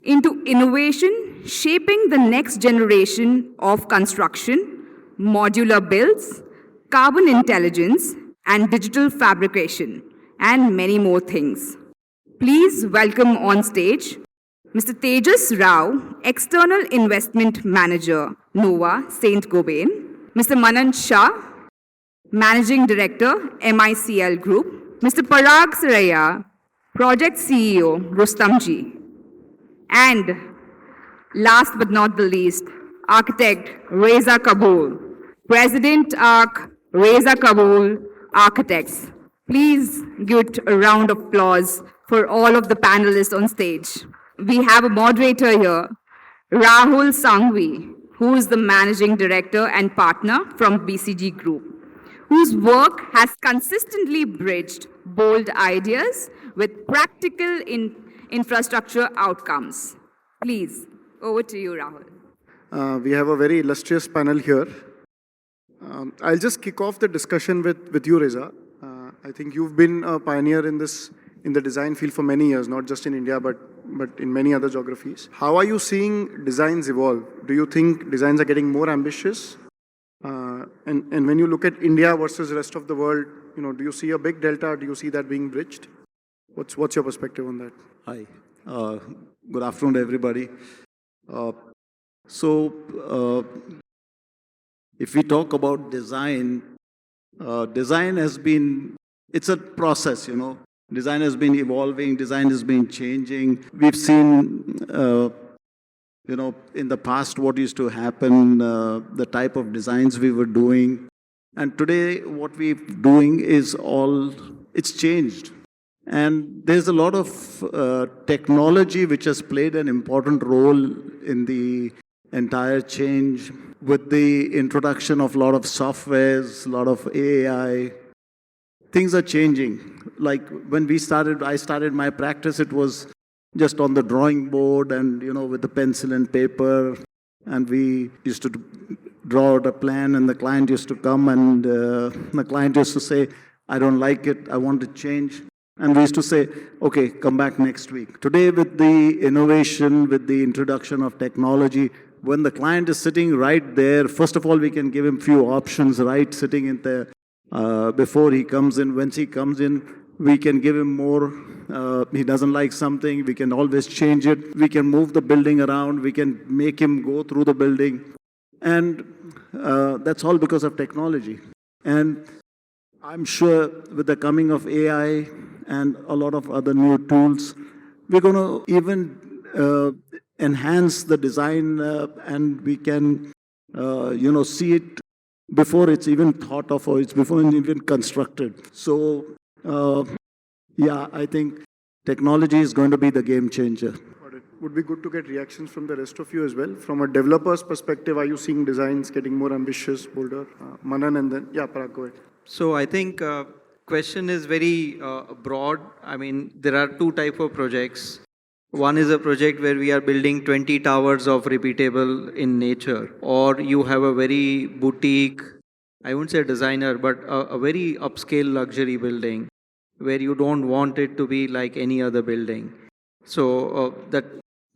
into innovation shaping the next generation of construction, modular builds, carbon intelligence, and digital fabrication, and many more things. Please welcome on stage Mr. Tejas Rao, External Investment Manager, NOVA, Saint-Gobain, Mr. Manan Shah, Managing Director, MICL Group, Mr. Parag Saraiya, Project CEO, Rustomjee, and last but not the least, Architect Reza Kabul, President Arch Reza Kabul Architects. Please give it a round of applause for all of the panelists on stage. We have a moderator here, Rahul Sanghvi, who is the Managing Director and Partner from BCG Group, whose work has consistently bridged bold ideas with practical infrastructure outcomes. Please, over to you, Rahul. We have a very illustrious panel here. I'll just kick off the discussion with you, Reza. I think you've been a pioneer in the design field for many years, not just in India, but in many other geographies. How are you seeing designs evolve? Do you think designs are getting more ambitious? And when you look at India versus the rest of the world, do you see a big delta? Do you see that being bridged? What's your perspective on that? Hi. Good afternoon, everybody. If we talk about design, design has been, it's a process, Design has been evolving, design has been changing. We've seen, in the past what used to happen, the type of designs we were doing. And today what we're doing is it's changed. And there's a lot of technology which has played an important role in the entire change with the introduction of a lot of softwares, a lot of AI. Things are changing. Like when I started my practice, it was just on the drawing board and, with the pencil and paper. And we used to draw out a plan and the client used to come and the client used to say, I don't like it, I want to change. And we used to say, okay, come back next week. Today with the innovation, with the introduction of technology, when the client is sitting right there, first of all, we can give him few options, right, sitting in there before he comes in. Once he comes in, we can give him more. He doesn't like something, we can always change it. We can move the building around. We can make him go through the building. And that's all because of technology. And I'm sure with the coming of AI and a lot of other new tools, we're going to even enhance the design and we can, see it before it's even thought of or it's before it's even constructed. So, I think technology is going to be the game changer. It would be good to get reactions from the rest of you as well. From a developer's perspective, are you seeing designs getting more ambitious, bolder? Manan and then, Parag, go ahead. So I think question is very broad. I mean, there are two types of projects. One is a project where we are building 20 towers of repeatable in nature, or you have a very boutique, I wouldn't say designer, but a very upscale luxury building where you don't want it to be like any other building. So that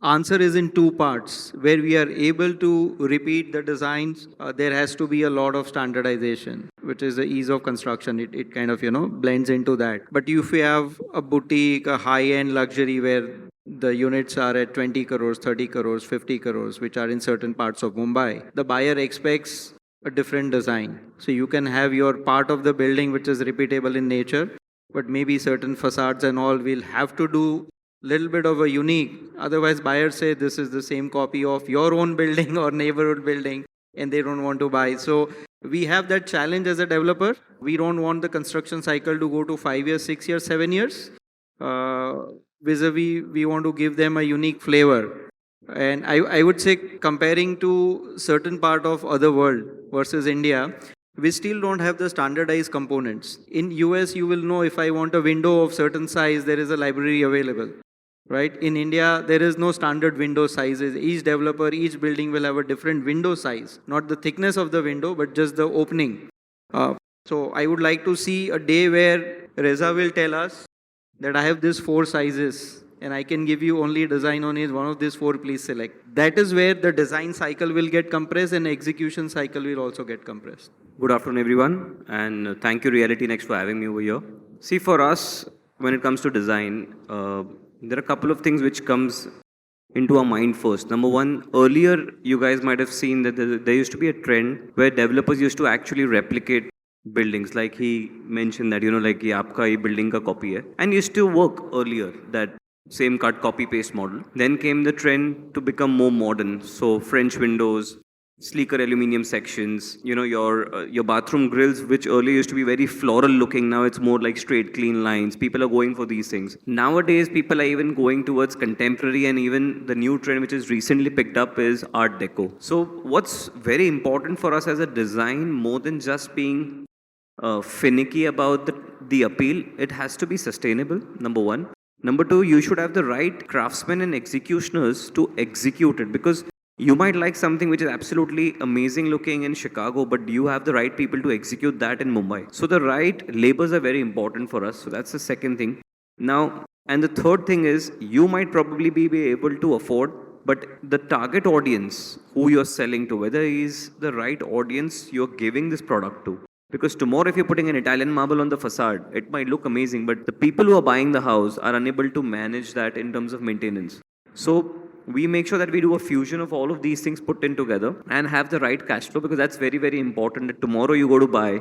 answer is in two parts. Where we are able to repeat the designs, there has to be a lot of standardization, which is the ease of construction. It kind of, blends into that. But if you have a boutique, a high-end luxury where the units are at 20 crores, 30 crores, 50 crores, which are in certain parts of Mumbai, the buyer expects a different design. So you can have your part of the building which is repeatable in nature, but maybe certain facades and all will have to do little bit of a unique. Otherwise, buyers say this is the same copy of your own building or neighborhood building, and they don't want to buy. So we have that challenge as a developer. We don't want the construction cycle to go to 5 years, 6 years, 7 years. Vis-a-vis, we want to give them a unique flavor. And I would say comparing to certain part of other world versus India, we still don't have the standardized components. In US, you will know if I want a window of certain size, there is a library available. Right? In India, there is no standard window sizes. Each developer, each building will have a different window size. Not the thickness of the window, but just the opening. So I would like to see a day where Reza will tell us that I have these 4 sizes and I can give you only design on is one of these four, please select. That is where the design cycle will get compressed and execution cycle will also get compressed. Good afternoon, everyone, and thank you, RealtyNXT, for having me over here. See, for us, when it comes to design, there are a couple of things which comes into our mind first. Number one, earlier, you guys might have seen that there used to be a trend where developers used to actually replicate buildings. Like he mentioned that, like, ye aapka ye building ka copy hai. And used to work earlier, that same cut, copy, paste model. Then came the trend to become more modern. So French windows, sleeker aluminum sections, your bathroom grills, which earlier used to be very floral looking, now it's more like straight, clean lines. People are going for these things. Nowadays, people are even going towards contemporary, and even the new trend, which is recently picked up, is Art Deco. So what's very important for us as a design, more than just being finicky about the appeal, it has to be sustainable, number one. Number two, you should have the right craftsmen and executioners to execute it, because you might like something which is absolutely amazing looking in Chicago, but do you have the right people to execute that in Mumbai? So the right labors are very important for us. So that's the second thing. Now, and the third thing is, you might probably be able to afford, but the target audience who you're selling to, whether is the right audience you're giving this product to. Because tomorrow, if you're putting an Italian marble on the facade, it might look amazing, but the people who are buying the house are unable to manage that in terms of maintenance. So we make sure that we do a fusion of all of these things put in together and have the right cash flow, because that's very, very important. That tomorrow you go to buy,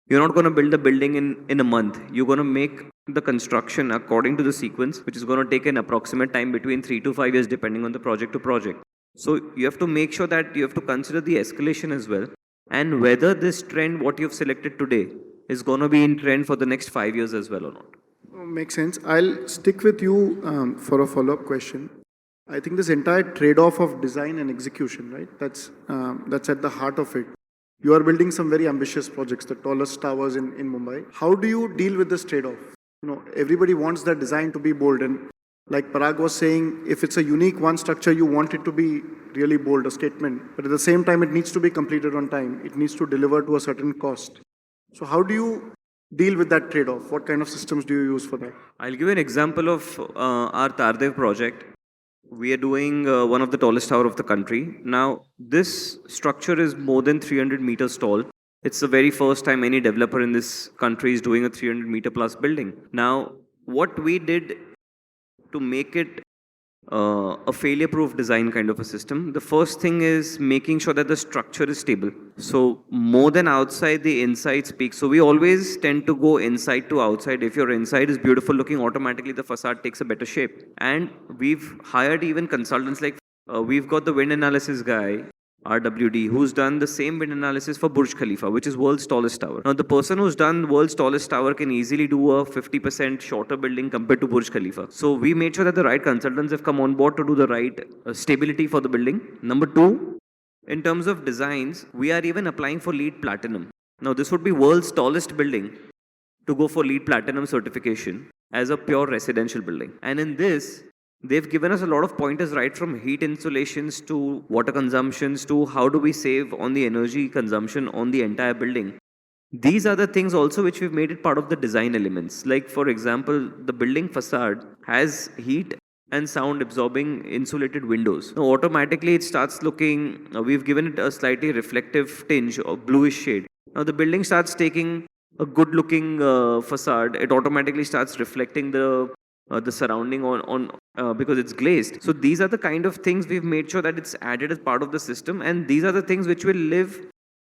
you're not going to build a building in a month. You're going to make the construction according to the sequence, which is going to take an approximate time between 3 to 5 years, depending on the project to project. So you have to make sure that you have to consider the escalation as well, and whether this trend, what you've selected today, is going to be in trend for the next 5 years as well or not. Makes sense. I'll stick with you for a follow-up question. I think this entire trade-off of design and execution, right? That's at the heart of it. You are building some very ambitious projects, the tallest towers in Mumbai. How do you deal with this trade-off? Everybody wants that design to be bold, and like Parag was saying, if it's a unique one structure, you want it to be really bold, a statement. But at the same time, it needs to be completed on time. It needs to deliver to a certain cost. So how do you deal with that trade-off? What kind of systems do you use for that? I'll give you an example of our Tardev project. We are doing one of the tallest tower of the country. Now, this structure is more than 300 meters tall. It's the very first time any developer in this country is doing a 300 meter plus building. Now, what we did to make it a failure-proof design kind of a system, the first thing is making sure that the structure is stable. So more than outside, the inside speaks. So we always tend to go inside to outside. If your inside is beautiful looking, automatically the facade takes a better shape. And we've hired even consultants, like we've got the wind analysis guy, RWD, who's done the same wind analysis for Burj Khalifa, which is world's tallest tower. Now, the person who's done world's tallest tower can easily do a 50% shorter building compared to Burj Khalifa. So we made sure that the right consultants have come on board to do the right stability for the building. Number two, in terms of designs, we are even applying for LEED Platinum. Now, this would be world's tallest building to go for LEED Platinum certification as a pure residential building. And in this, they've given us a lot of pointers, right from heat insulations to water consumptions to how do we save on the energy consumption on the entire building. These are the things also which we've made it part of the design elements. Like, for example, the building facade has heat and sound absorbing insulated windows. Now, automatically it starts looking, we've given it a slightly reflective tinge or bluish shade. Now the building starts taking a good looking facade. It automatically starts reflecting the surrounding on because it's glazed. So these are the kind of things we've made sure that it's added as part of the system, and these are the things which will live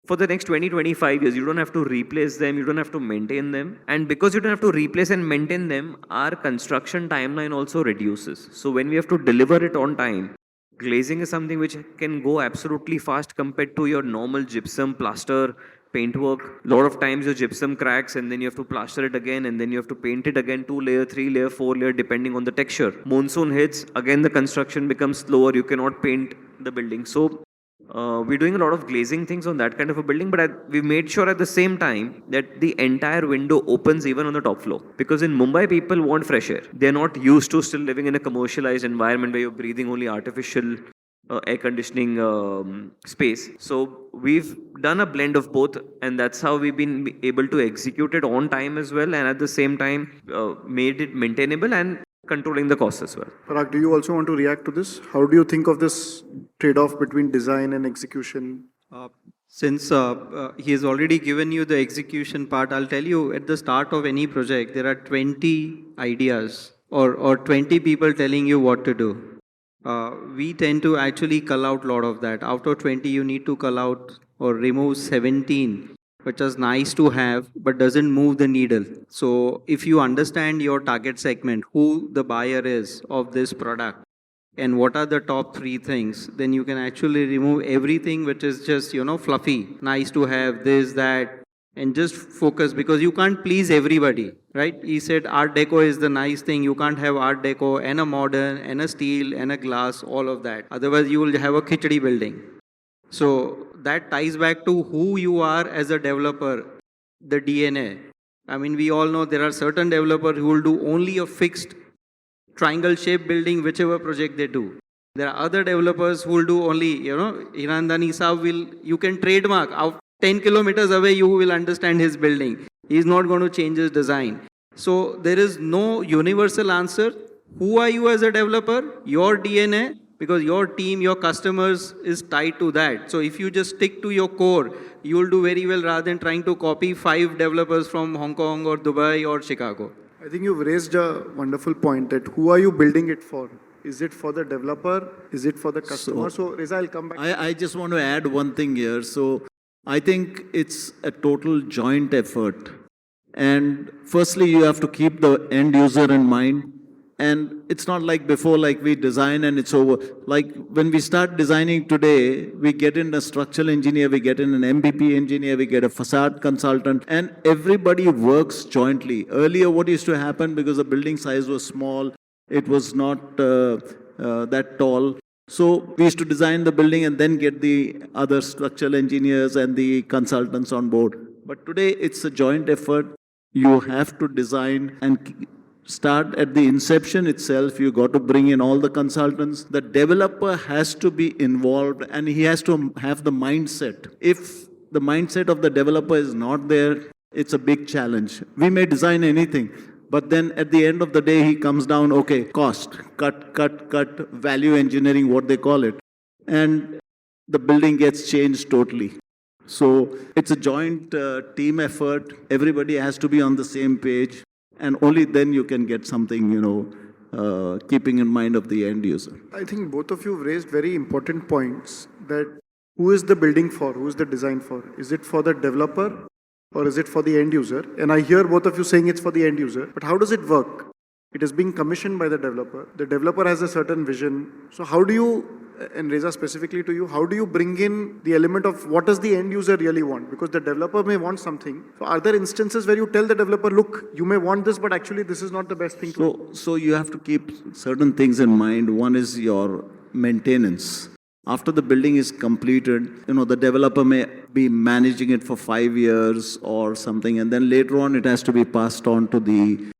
for the next 20-25 years. You don't have to replace them, you don't have to maintain them, and because you don't have to replace and maintain them, our construction timeline also reduces. So when we have to deliver it on time, glazing is something which can go absolutely fast compared to your normal gypsum, plaster, paintwork. A lot of times your gypsum cracks and then you have to plaster it again and then you have to paint it again, 2 layer, 3 layer, 4 layer, depending on the texture. Monsoon hits, again the construction becomes slower, you cannot paint the building. So we're doing a lot of glazing things on that kind of a building, but we made sure at the same time that the entire window opens even on the top floor. Because in Mumbai, people want fresh air. They're not used to still living in a commercialized environment where you're breathing only artificial air conditioning space. So we've done a blend of both, and that's how we've been able to execute it on time as well, and at the same time made it maintainable. And controlling the cost as well. Parag, do you also want to react to this? How do you think of this trade-off between design and execution? Since he has already given you the execution part, I'll tell you at the start of any project, there are 20 ideas or 20 people telling you what to do. We tend to actually cull out a lot of that. Out of 20, you need to cull out or remove 17, which is nice to have, but doesn't move the needle. So if you understand your target segment, who the buyer is of this product, and what are the top 3 things, then you can actually remove everything which is just, fluffy, nice to have, this, that, and just focus, because you can't please everybody, right? He said art deco is the nice thing. You can't have art deco and a modern and a steel and a glass, all of that. Otherwise, you will have a khichdi building. So that ties back to who you are as a developer, the DNA. I mean, we all know there are certain developers who will do only a fixed triangle shaped building, whichever project they do. There are other developers who will do only, Irandani Saab you can trademark. Out 10 kilometers away, you will understand his building. He is not going to change his design. So there is no universal answer. Who are you as a developer? Your DNA, because your team, your customers is tied to that. So if you just stick to your core, you will do very well rather than trying to copy 5 developers from Hong Kong or Dubai or Chicago. I think you've raised a wonderful point that who are you building it for? Is it for the developer? Is it for the customer? So Reza, I'll come back. I just want to add one thing here. So I think it's a total joint effort. And firstly, you have to keep the end user in mind. And it's not like before, like we design and it's over. Like when we start designing today, we get in a structural engineer, we get in an MBP engineer, we get a facade consultant, and everybody works jointly. Earlier, what used to happen, because the building size was small, it was not that tall. So we used to design the building and then get the other structural engineers and the consultants on board. But today, it's a joint effort. You have to design and start at the inception itself. You got to bring in all the consultants. The developer has to be involved and he has to have the mindset. If the mindset of the developer is not there, it's a big challenge. We may design anything, but then at the end of the day, he comes down, okay, cost, cut, value engineering, what they call it. And the building gets changed totally. So it's a joint team effort. Everybody has to be on the same page. And only then you can get something, keeping in mind of the end user. I think both of you have raised very important points that who is the building for, who is the design for? Is it for the developer or is it for the end user? And I hear both of you saying it's for the end user, but how does it work? It is being commissioned by the developer. The developer has a certain vision. So how do you, and Reza specifically to you, how do you bring in the element of what does the end user really want? Because the developer may want something. So are there instances where you tell the developer, look, you may want this, but actually this is not the best thing to do? So you have to keep certain things in mind. One is your maintenance. After the building is completed, the developer may be managing it for 5 years or something, and then later on it has to be passed on to the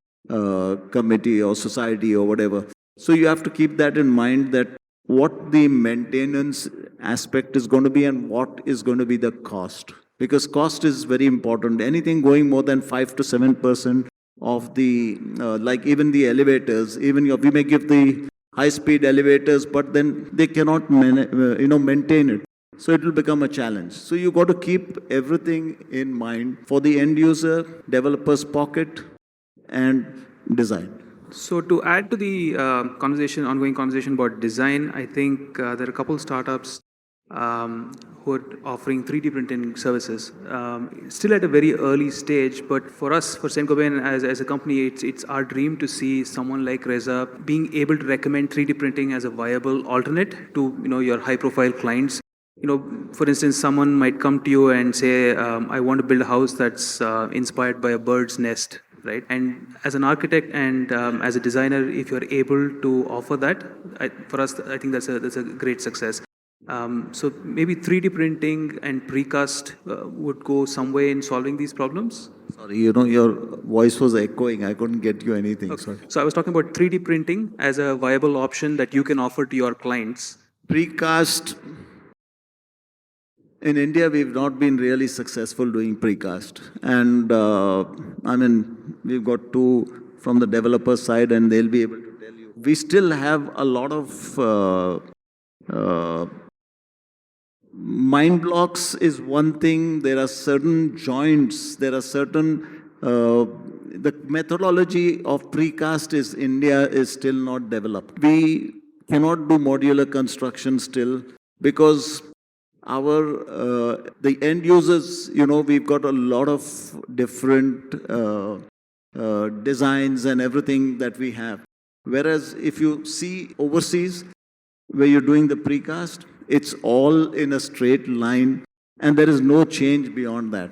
committee or society or whatever. So you have to keep that in mind, that what the maintenance aspect is going to be and what is going to be the cost. Because cost is very important. Anything going more than 5 to 7% of the, like even the elevators, we may give the high-speed elevators, but then they cannot maintain it. So it will become a challenge. So you got to keep everything in mind for the end user, developer's pocket, and design. So to add to the ongoing conversation about design, I think there are a couple startups who are offering 3D printing services. Still at a very early stage, but for us, for Saint-Gobain as a company, it's our dream to see someone like Reza being able to recommend 3D printing as a viable alternate to your high-profile clients. For instance, someone might come to you and say, I want to build a house that's inspired by a bird's nest. Right? And as an architect and as a designer, if you're able to offer that, for us, I think that's a great success. So maybe 3D printing and precast would go some way in solving these problems? Sorry, your voice was echoing. I couldn't get you anything. Okay. Sorry. So I was talking about 3D printing as a viable option that you can offer to your clients. Precast. In India, we've not been really successful doing precast. And we've got 2 from the developer side, and they'll be able to we still have a lot of mind blocks is one thing. There are certain joints, there are certain, the methodology of precast is India is still not developed. We cannot do modular construction still because the end users, we've got a lot of different designs and everything that we have. Whereas if you see overseas, where you're doing the precast, it's all in a straight line and there is no change beyond that.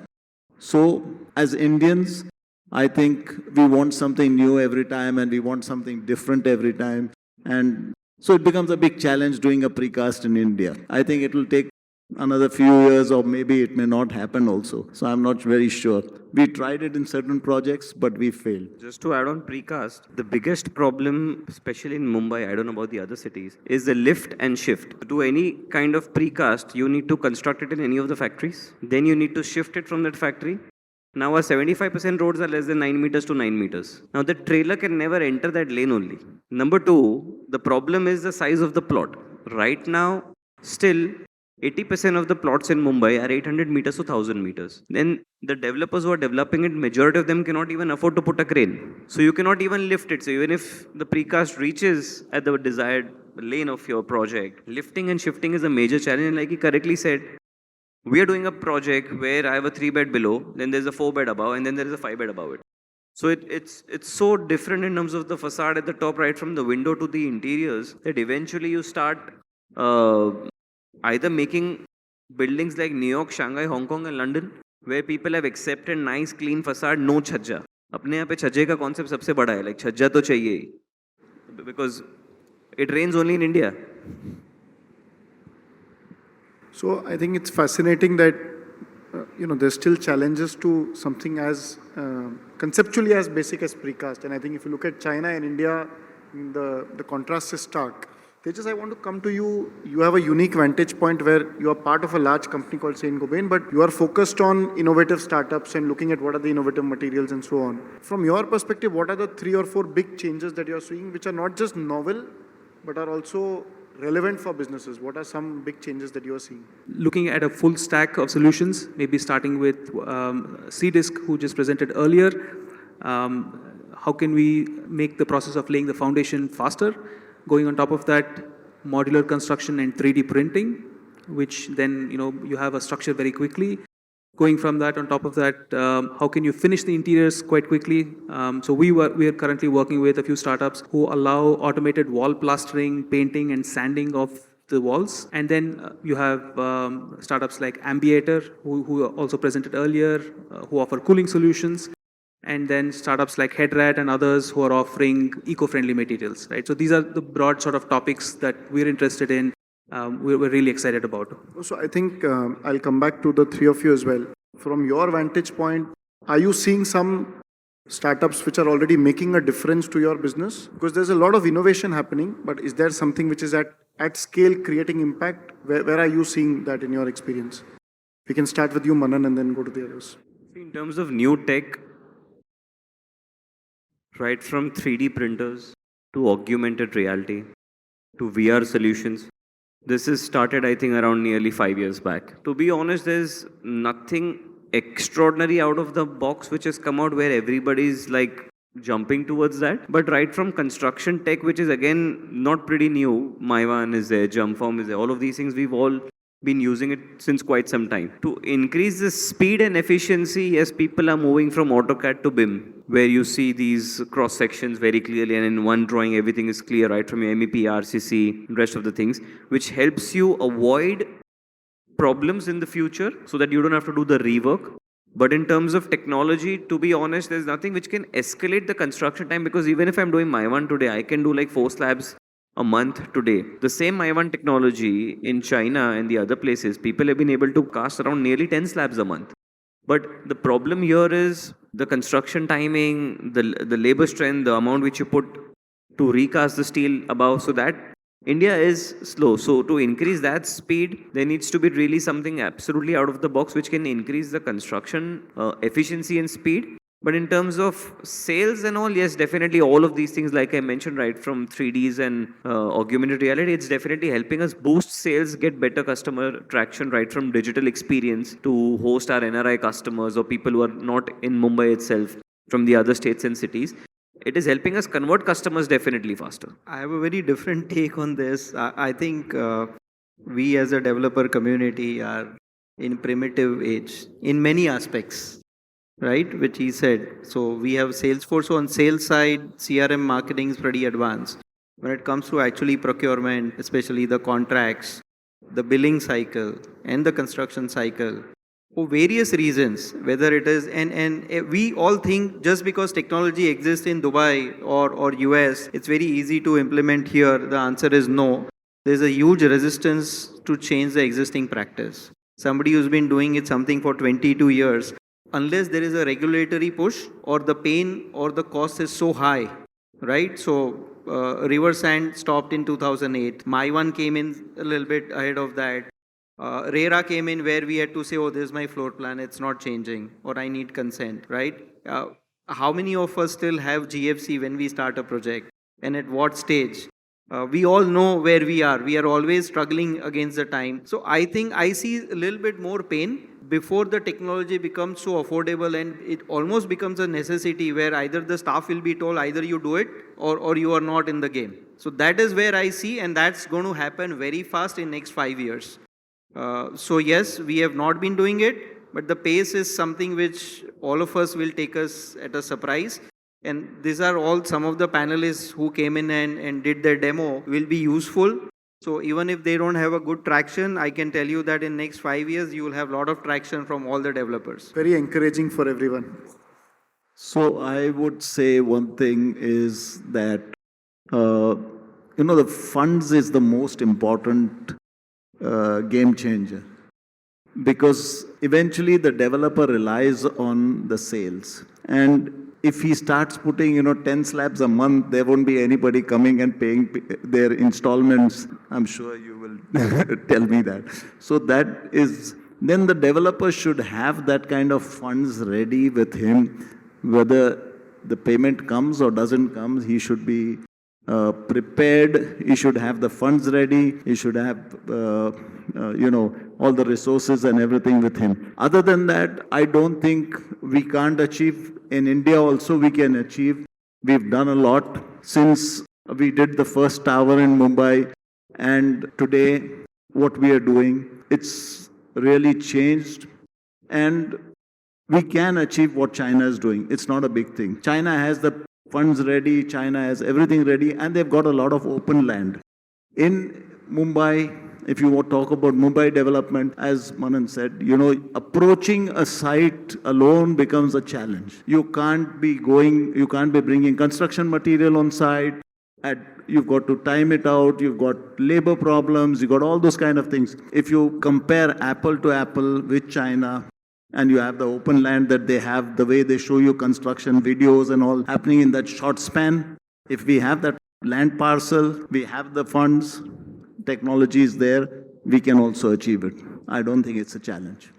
So as Indians, I think we want something new every time and we want something different every time. And so it becomes a big challenge doing a precast in India. I think it will take another few years or maybe it may not happen also. So I'm not very sure. We tried it in certain projects, but we failed. Just to add on precast, the biggest problem, especially in Mumbai, I don't know about the other cities, is the lift and shift. To do any kind of precast, you need to construct it in any of the factories. Then you need to shift it from that factory. Now our 75% roads are less than 9 meters to 9 meters. Now the trailer can never enter that lane only. Number two, the problem is the size of the plot. Right now, still, 80% of the plots in Mumbai are 800 meters to 1000 meters. Then the developers who are developing it, majority of them cannot even afford to put a crane. So you cannot even lift it. So even if the precast reaches at the desired lane of your project, lifting and shifting is a major challenge. And like he correctly said, we are doing a project where I have a 3-bed below, then there's a 4-bed above, and then there is a 5-bed above it. So it's so different in terms of the facade at the top, right from the window to the interiors, that eventually you start either making buildings like New York, Shanghai, Hong Kong and London, where people have accepted nice clean facade, no chhajja. अपने यहाँ पे छज्जे का concept सबसे बड़ा है, like छज्जा तो चाहिए ही, because it rains only in India. So I think it's fascinating that there's still challenges to something as conceptually as basic as precast. And I think if you look at China and India, the contrast is stark. Tejas, I want to come to you. You have a unique vantage point where you are part of a large company called Saint-Gobain, but you are focused on innovative startups and looking at what are the innovative materials and so on. From your perspective, what are the 3 or 4 big changes that you are seeing, which are not just novel, but are also relevant for businesses? What are some big changes that you are seeing? Looking at a full stack of solutions, maybe starting with C-Disc, who just presented earlier. How can we make the process of laying the foundation faster? Going on top of that, modular construction and 3D printing, which then you have a structure very quickly. Going from that, on top of that, how can you finish the interiors quite quickly? So we are currently working with a few startups who allow automated wall plastering, painting and sanding of the walls. And then you have startups like Moderator, who also presented earlier, who offer cooling solutions. And then startups like Headrat and others who are offering eco-friendly materials, right? So these are the broad sort of topics that we're interested in. We're really excited about. So I think I'll come back to the 3 of you as well. From your vantage point, are you seeing some startups which are already making a difference to your business? Because there's a lot of innovation happening, but is there something which is at scale creating impact? Where are you seeing that in your experience? We can start with you, Manan, and then go to the others. In terms of new tech, right from 3D printers to augmented reality to VR solutions, this is started, I think, around nearly 5 years back. To be honest, there's nothing extraordinary out of the box which has come out where everybody's like jumping towards that. But right from construction tech, which is again not pretty new, Maiwan is there, Jumpform is there, all of these things we've all been using it since quite some time. To increase the speed and efficiency, yes, people are moving from AutoCAD to BIM, where you see these cross sections very clearly, and in one drawing everything is clear, right from your MEP, RCC, rest of the things, which helps you avoid problems in the future so that you don't have to do the rework. But in terms of technology, to be honest, there's nothing which can escalate the construction time, because even if I'm doing my one today, I can do like 4 slabs a month today. The same I1 technology in China and the other places, people have been able to cast around nearly 10 slabs a month. But the problem here is the construction timing, the labor strength, the amount which you put to recast the steel above, so that India is slow. So to increase that speed, there needs to be really something absolutely out of the box which can increase the construction efficiency and speed. But in terms of sales and all, yes, definitely all of these things, like I mentioned, right, from 3Ds and augmented reality, it's definitely helping us boost sales, get better customer traction, right, from digital experience to host our NRI customers or people who are not in Mumbai itself, from the other states and cities. It is helping us convert customers definitely faster. I have a very different take on this. I think we as a developer community are in primitive age in many aspects, right? Which he said. So we have Salesforce on sales side, CRM marketing is pretty advanced. When it comes to actually procurement, especially the contracts, the billing cycle and the construction cycle, for various reasons, whether it is, and we all think just because technology exists in Dubai or US, it's very easy to implement here. The answer is no. There's a huge resistance to change the existing practice. Somebody who's been doing it something for 22 years, unless there is a regulatory push or the pain or the cost is so high, right? So River Sand stopped in 2008. My one came in a little bit ahead of that. RERA came in where we had to say, oh, this is my floor plan, it's not changing, or I need consent, right? How many of us still have GFC when we start a project? And at what stage? We all know where we are. We are always struggling against the time. So I think I see a little bit more pain before the technology becomes so affordable and it almost becomes a necessity where either the staff will be told either you do it or you are not in the game. So that is where I see, and that's going to happen very fast in next 5 years. So yes, we have not been doing it, but the pace is something which all of us will take us at a surprise. And these are all some of the panelists who came in and did their demo will be useful. So even if they don't have a good traction, I can tell you that in next 5 years, you will have a lot of traction from all the developers. Very encouraging for everyone. So I would say one thing is that, the funds is the most important game changer, because eventually the developer relies on the sales, and if he starts putting 10 slabs a month, there won't be anybody coming and paying their installments. I'm sure you will tell me that. So that is, then the developer should have that kind of funds ready with him, whether the payment comes or doesn't come. He should be prepared, he should have the funds ready, he should have, all the resources and everything with him. Other than that, I don't think we can't achieve. In India also we can achieve. We've done a lot since we did the first tower in Mumbai, and today what we are doing, it's really changed, and we can achieve what China is doing. It's not a big thing. China has the funds ready, China has everything ready, and they've got a lot of open land. In Mumbai, if you talk about Mumbai development, as Manan said, approaching a site alone becomes a challenge. You can't be bringing construction material on site, you've got to time it out, you've got labor problems, you've got all those kind of things. If you compare apple to apple with China, and you have the open land that they have, the way they show you construction videos and all happening in that short span. If we have that land parcel, we have the funds, technology is there, we can also achieve it. I don't think it's a challenge.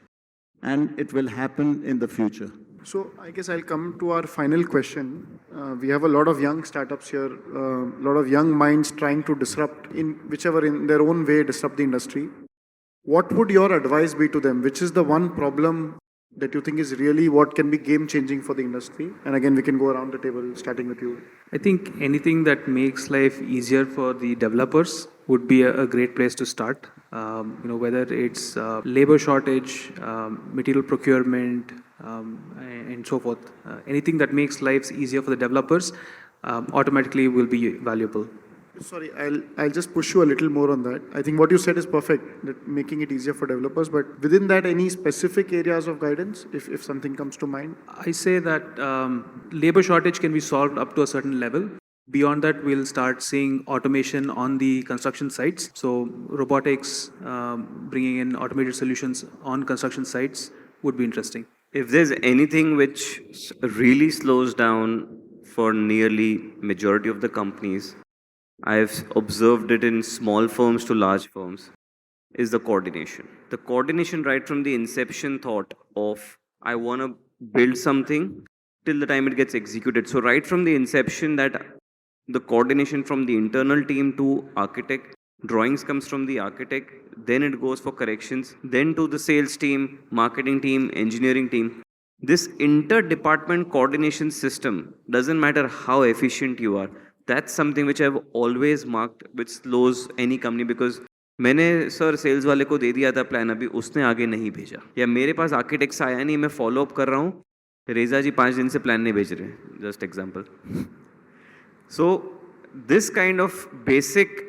And it will happen in the future. So I guess I'll come to our final question. We have a lot of young startups here, a lot of young minds trying to disrupt, in their own way, disrupt the industry. What would your advice be to them? Which is the one problem that you think is really what can be game-changing for the industry? And again, we can go around the table, starting with you. I think anything that makes life easier for the developers would be a great place to start. Whether it's labor shortage, material procurement, and so forth. Anything that makes lives easier for the developers automatically will be valuable. Sorry, I'll just push you a little more on that. I think what you said is perfect, that making it easier for developers, but within that, any specific areas of guidance, if something comes to mind? I say that labor shortage can be solved up to a certain level. Beyond that, we'll start seeing automation on the construction sites. So robotics, bringing in automated solutions on construction sites would be interesting. If there's anything which really slows down for nearly majority of the companies, I've observed it in small firms to large firms, is the coordination. The coordination right from the inception thought of, I want to build something, till the time it gets executed. So right from the inception, that the coordination from the internal team to architect, drawings comes from the architect, then it goes for corrections, then to the sales team, marketing team, engineering team. This inter-department coordination system, doesn't matter how efficient you are, that's something which I've always marked, which slows any company, because मैंने sir sales वाले को दे दिया था plan, अभी उसने आगे नहीं भेजा, या मेरे पास आर्किटेक्ट्स आया नहीं, मैं फॉलो अप कर रहा हूँ, रेजा जी 5 दिन से प्लान नहीं भेज रहे, just example. So this kind of basic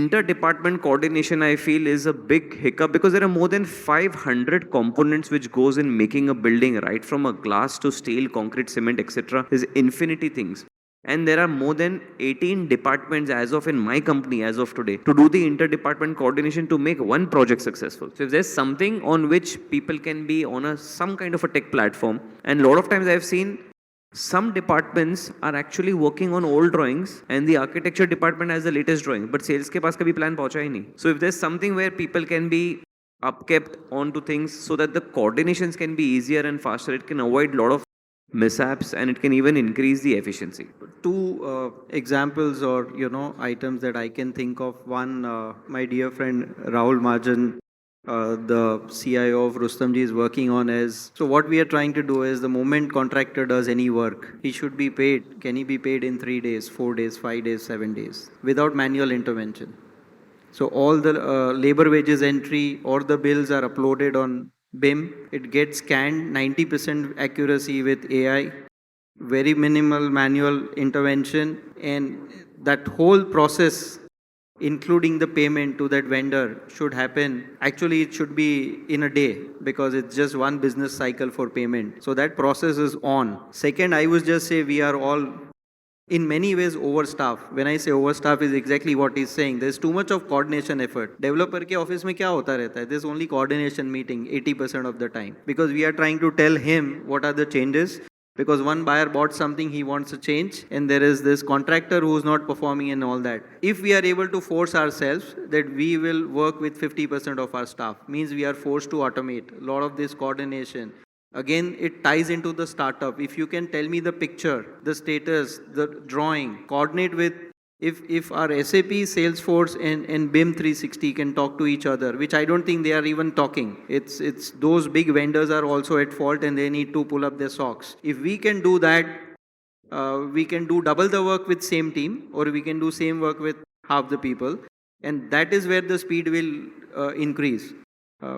inter-department coordination, I feel, is a big hiccup, because there are more than 500 components which goes in making a building, right from a glass to steel, concrete, cement, etc. There's infinity things. And there are more than 18 departments as of in my company as of today to do the inter-department coordination to make one project successful. So if there's something on which people can be on some kind of a tech platform, and a lot of times I've seen some departments are actually working on old drawings and the architecture department has the latest drawing, but sales ke paas kabhi plan pahuncha hi nahi. So if there's something where people can be upkept onto things so that the coordinations can be easier and faster, it can avoid a lot of mishaps and it can even increase the efficiency. Two examples or items that I can think of. One, my dear friend Rahul Majan, the CIO of Rustomjee, is working on is, so what we are trying to do is, the moment contractor does any work, he should be paid. Can he be paid in 3 days, 4 days, 5 days, 7 days without manual intervention? So all the labor wages entry or the bills are uploaded on BIM. It gets scanned, 90% accuracy with AI, very minimal manual intervention, and that whole process, including the payment to that vendor, should happen. Actually, it should be in a day, because it's just one business cycle for payment. So that process is on. Second, I would just say we are all in many ways overstaffed. When I say overstaffed, is exactly what he's saying. There's too much of coordination effort. Developer ke office mein kya hota rehta hai? There's only coordination meeting 80% of the time, because we are trying to tell him what are the changes. Because one buyer bought something, he wants a change, and there is this contractor who is not performing and all that. If we are able to force ourselves that we will work with 50% of our staff, means we are forced to automate a lot of this coordination. Again, it ties into the startup. If you can tell me the picture, the status, the drawing, coordinate with, if our SAP, Salesforce and BIM 360 can talk to each other, which I don't think they are even talking. It's those big vendors are also at fault and they need to pull up their socks. If we can do that, we can do double the work with same team, or we can do same work with half the people. And that is where the speed will increase.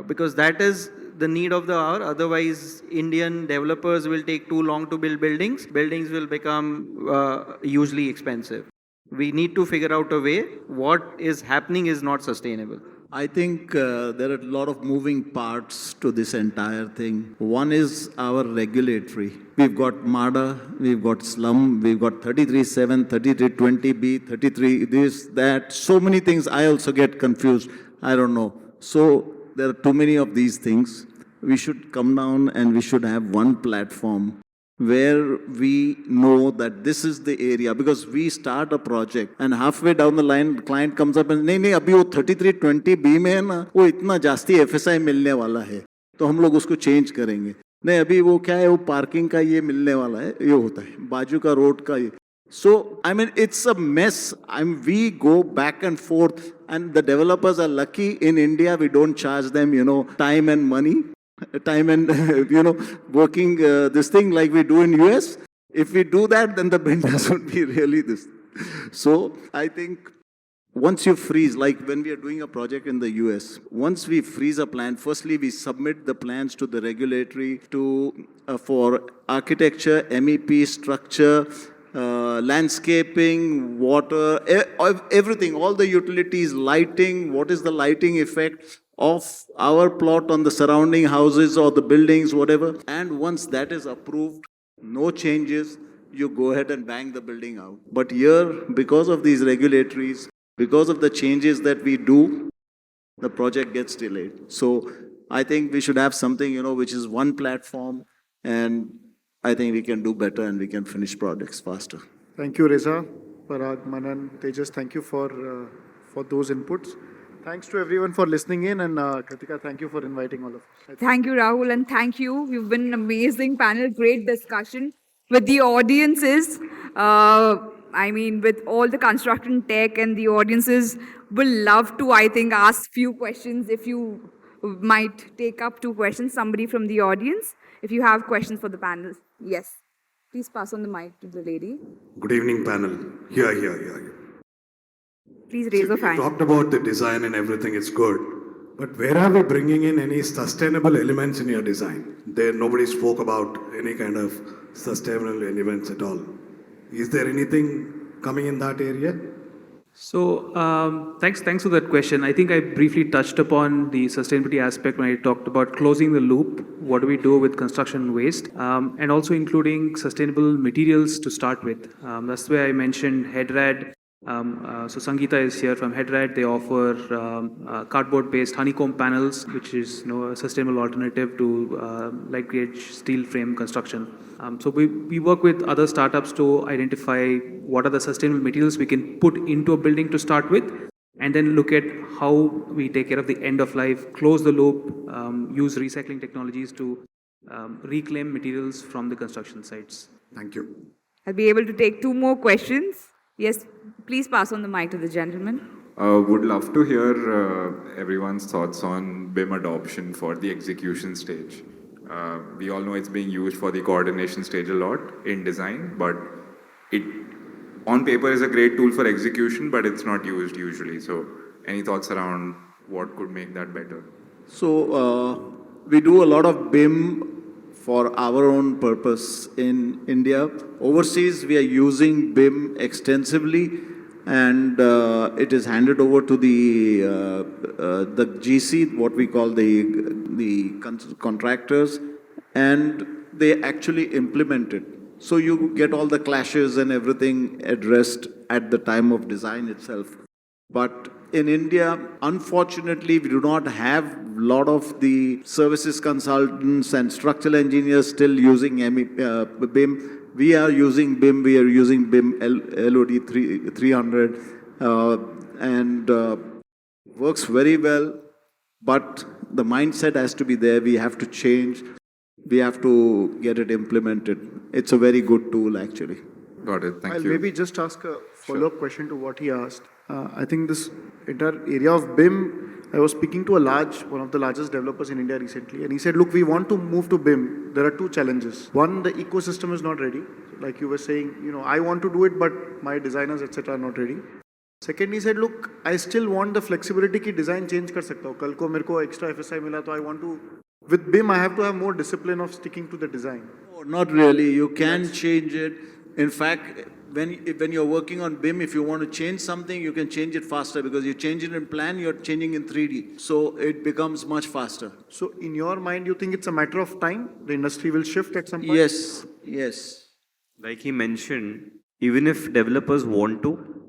Because that is the need of the hour. Otherwise, Indian developers will take too long to build buildings. Buildings will become hugely expensive. We need to figure out a way. What is happening is not sustainable. I think there are a lot of moving parts to this entire thing. One is our regulatory. We've got MADA, we've got slum, we've got 33.7, 33.20B, 33 this, that, so many things. I also get confused. I don't know. So there are too many of these things. We should come down and we should have one platform where we know that this is the area, because we start a project and halfway down the line the client comes up and नहीं अभी वो 3320B में है ना, वो इतना जास्ती FSI मिलने वाला है तो हम लोग उसको चेंज करेंगे, नहीं अभी वो क्या है, वो पार्किंग का ये मिलने वाला है, ये होता है बाजू का रोड का ये. So, I mean, it's a mess. We go back and forth, and the developers are lucky. In India, we don't charge them, time and money. Time and, working this thing like we do in US. If we do that, then the business would be really this. So I think once you freeze, like when we are doing a project in the US, once we freeze a plan, firstly we submit the plans to the regulatory for architecture, MEP, structure, landscaping, water, everything, all the utilities, lighting, what is the lighting effect of our plot on the surrounding houses or the buildings, whatever. And once that is approved, no changes, you go ahead and bang the building out. But here, because of these regulatories, because of the changes that we do, the project gets delayed. So I think we should have something, which is one platform, and I think we can do better and we can finish projects faster. Thank you, Reza, Parag, Manan, Tejas. Thank you for those inputs. Thanks to everyone for listening in, and Kritika, thank you for inviting all of us. Thank you, Rahul, and thank you. You've been an amazing panel, great discussion. with the audiences, with all the construction tech and the audiences will love to, I think, ask few questions. If you might take up 2 questions, somebody from the audience, if you have questions for the panel. Yes. Please pass on the mic to the lady. Good evening, panel. Here. Please See, raise your we hand. talked about the design and everything, it's good. But where are we bringing in any sustainable elements in your design? There, nobody spoke about any kind of sustainable elements at all. Is there anything coming in that area? So thanks for that question. I think I briefly touched upon the sustainability aspect when I talked about closing the loop. What do we do with construction waste, and also including sustainable materials to start with. That's where I mentioned Headrad. So Sangeeta is here from Headrad. They offer cardboard-based honeycomb panels, which is a sustainable alternative to light gauge steel frame construction. So we work with other startups to identify what are the sustainable materials we can put into a building to start with, and then look at how we take care of the end of life, close the loop, use recycling technologies to reclaim materials from the construction sites. Thank you. I'll be able to take 2 more questions. Yes, please pass on the mic to the gentleman. Would love to hear everyone's thoughts on BIM adoption for the execution stage. We all know it's being used for the coordination stage a lot in design, but it on paper is a great tool for execution, but it's not used usually. So any thoughts around what could make that better? So we do a lot of BIM for our own purpose in India. Overseas, we are using BIM extensively, and it is handed over to the GC, what we call the contractors, and they actually implement it. So you get all the clashes and everything addressed at the time of design itself. But in India, unfortunately, we do not have a lot of the services consultants and structural engineers still using BIM. We are using BIM. We are using BIM LOD 300 and works very well. But the mindset has to be there. We have to change. We have to get it implemented. It's a very good tool, actually. Got it. Thank I'll you. maybe just ask a follow-up question to what he asked. I think this entire area of BIM, I was speaking to one of the largest developers in India recently, and he said, look, we want to move to BIM. There are 2 challenges. One, the ecosystem is not ready. Like you were saying, I want to do it, but my designers, etc. are not ready. Second, he said, look, I still want the flexibility ki design change kar sakta hu. Kal ko mere ko extra FSI mila, to I want to, with BIM, I have to have more discipline of sticking to the design. No, not really. You can change it. In fact, when you're working on BIM, if you want to change something, you can change it faster because you change it in plan, you're changing in 3D. So it becomes much faster. So in your mind, you think it's a matter of time? The industry will shift at some point? Yes. Like he mentioned, even if developers want to,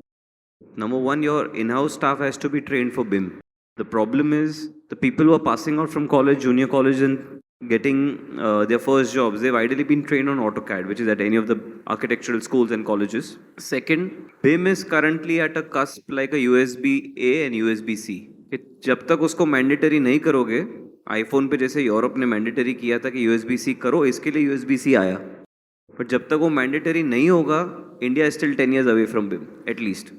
number one, your in-house staff has to be trained for BIM. The problem is the people who are passing out from college, junior college, and getting their first jobs, they've ideally been trained on AutoCAD, which is at any of the architectural schools and colleges. Second, BIM is currently at a cusp like a USB-A and USB-C. जब तक उसको mandatory नहीं करोगे, iPhone पे जैसे Europe ने mandatory किया था कि USB-C करो, इसके लिए USB-C आया. But जब तक वो मैंडेटरी नहीं होगा, India is still 10 years away from BIM, at least.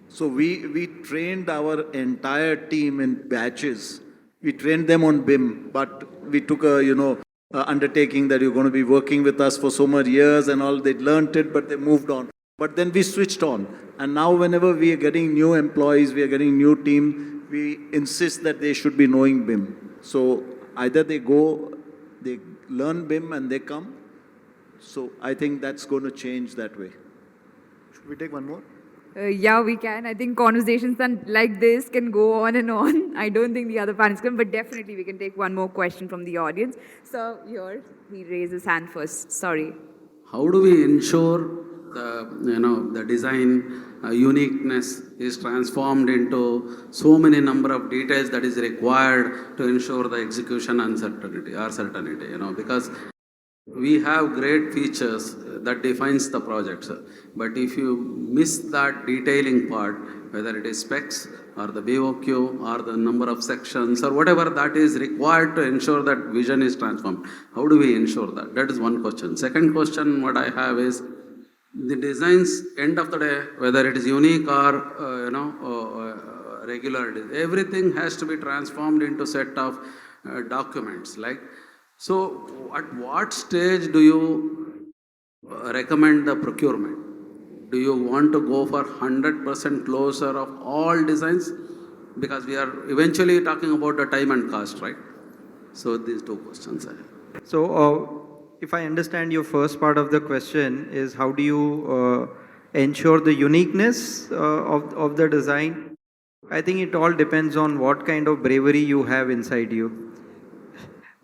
So we trained our entire team in batches. We trained them on BIM, but we took a undertaking that you're going to be working with us for so many years and all. They learned it, but they moved on. But then we switched on, and now whenever we are getting new employees, we are getting new team, we insist that they should be knowing BIM. So either they go, they learn BIM and they come. So I think that's going to change that way. Should we take one more? Yeah, we can. I think conversations like this can go on and on. I don't think the other panelists can, but definitely we can take one more question from the audience. So here, he raised his hand first. Sorry. How do we ensure the design uniqueness is transformed into so many number of details that is required to ensure the execution uncertainty or certainty, because we have great features that defines the projects, but if you miss that detailing part, whether it is specs or the BOQ or the number of sections or whatever that is required to ensure that vision is transformed. How do we ensure that? That is one question. Second question what I have is, the designs, end of the day, whether it is unique or regular, everything has to be transformed into set of documents. Like, so at what stage do you recommend the procurement? Do you want to go for 100% closure of all designs? Because we are eventually talking about the time and cost, right? So these two questions I have. So, if I understand your first part of the question is how do you ensure the uniqueness of the design? I think it all depends on what kind of bravery you have inside you.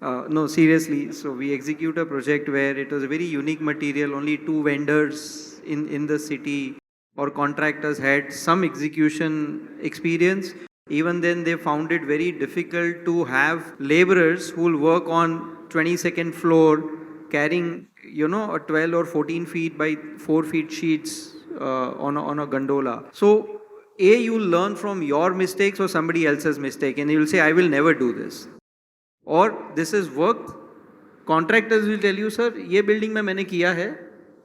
No, seriously. So we execute a project where it was a very unique material, only 2 vendors in the city or contractors had some execution experience. Even then they found it very difficult to have laborers who will work on 22nd floor carrying, a 12 or 14 feet by 4 feet sheets on a gondola. So, you learn from your mistakes or somebody else's mistake and you will say, I will never do this. Or this is work. Contractors will tell you, sir, ye building mein maine kiya hai.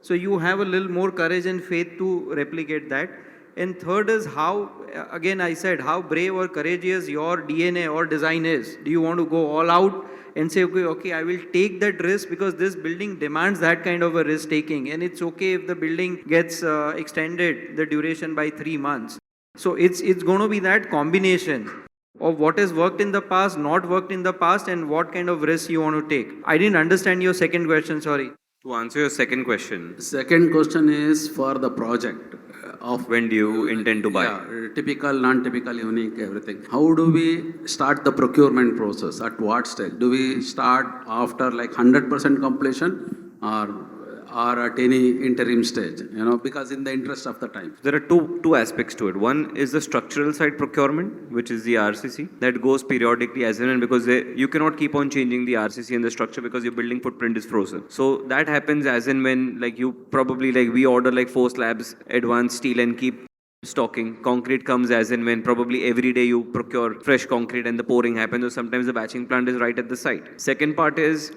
So you have a little more courage and faith to replicate that. And third is how, again I said, how brave or courageous your DNA or design is. Do you want to go all out and say, okay, I will take that risk because this building demands that kind of a risk taking. And it's okay if the building gets extended the duration by 3 months. So it's going to be that combination of what has worked in the past, not worked in the past, and what kind of risk you want to take. I didn't understand your second question, sorry. To answer your second question. Second question is for the project of when do you intend to buy? Yeah, typical, non-typical, unique, everything. How do we start the procurement process? At what stage? Do we start after like 100% completion or at any interim stage, because in the interest of the time. There are two aspects to it. One is the structural side procurement, which is the RCC, that goes periodically as and when, because you cannot keep on changing the RCC and the structure because your building footprint is frozen. So that happens as and when, like you probably, like we order like 4 slabs, advanced steel and keep stocking. Concrete comes as and when, probably every day you procure fresh concrete and the pouring happens, or sometimes the batching plant is right at the site. Second part is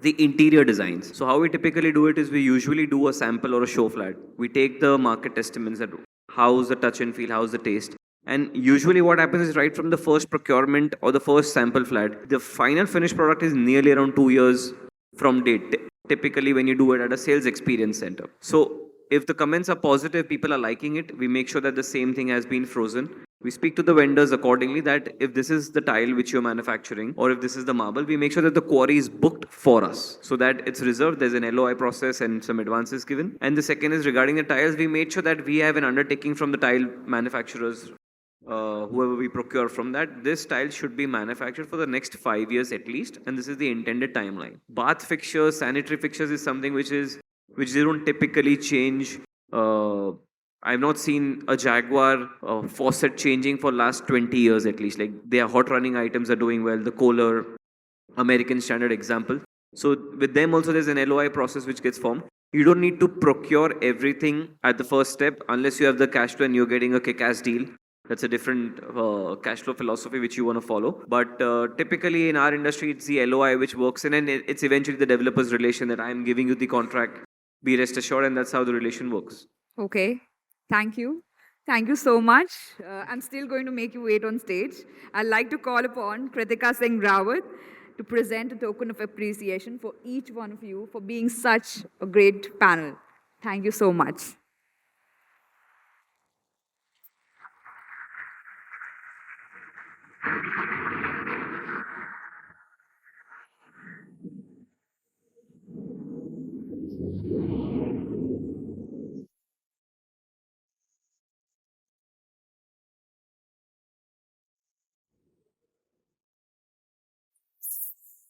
the interior designs. So how we typically do it is we usually do a sample or a show flat. We take the market estimates that how's the touch and feel, how's the taste. And usually what happens is right from the first procurement or the first sample flat, the final finished product is nearly around 2 years from date. Typically when you do it at a sales experience center. So if the comments are positive, people are liking it, we make sure that the same thing has been frozen. We speak to the vendors accordingly that if this is the tile which you're manufacturing or if this is the marble, we make sure that the quarry is booked for us so that it's reserved. There's an LOI process and some advances given. And the second is regarding the tiles, we made sure that we have an undertaking from the tile manufacturers, whoever we procure from that, this tile should be manufactured for the next 5 years at least. And this is the intended timeline. Bath fixtures, sanitary fixtures is something which they don't typically change. I've not seen a Jaguar faucet changing for last 20 years at least. Like their hot running items are doing well. The Kohler, American Standard example. So with them also there's an LOI process which gets formed. You don't need to procure everything at the first step unless you have the cash flow and you're getting a kick-ass deal. That's a different cash flow philosophy which you want to follow. But typically in our industry, it's the LOI which works in, and it's eventually the developer's relation that I'm giving you the contract. Be rest assured, and that's how the relation works. Okay. Thank you. Thank you so much. I'm still going to make you wait on stage. I'd like to call upon Kritika Singh Rawat to present a token of appreciation for each one of you for being such a great panel. Thank you so much.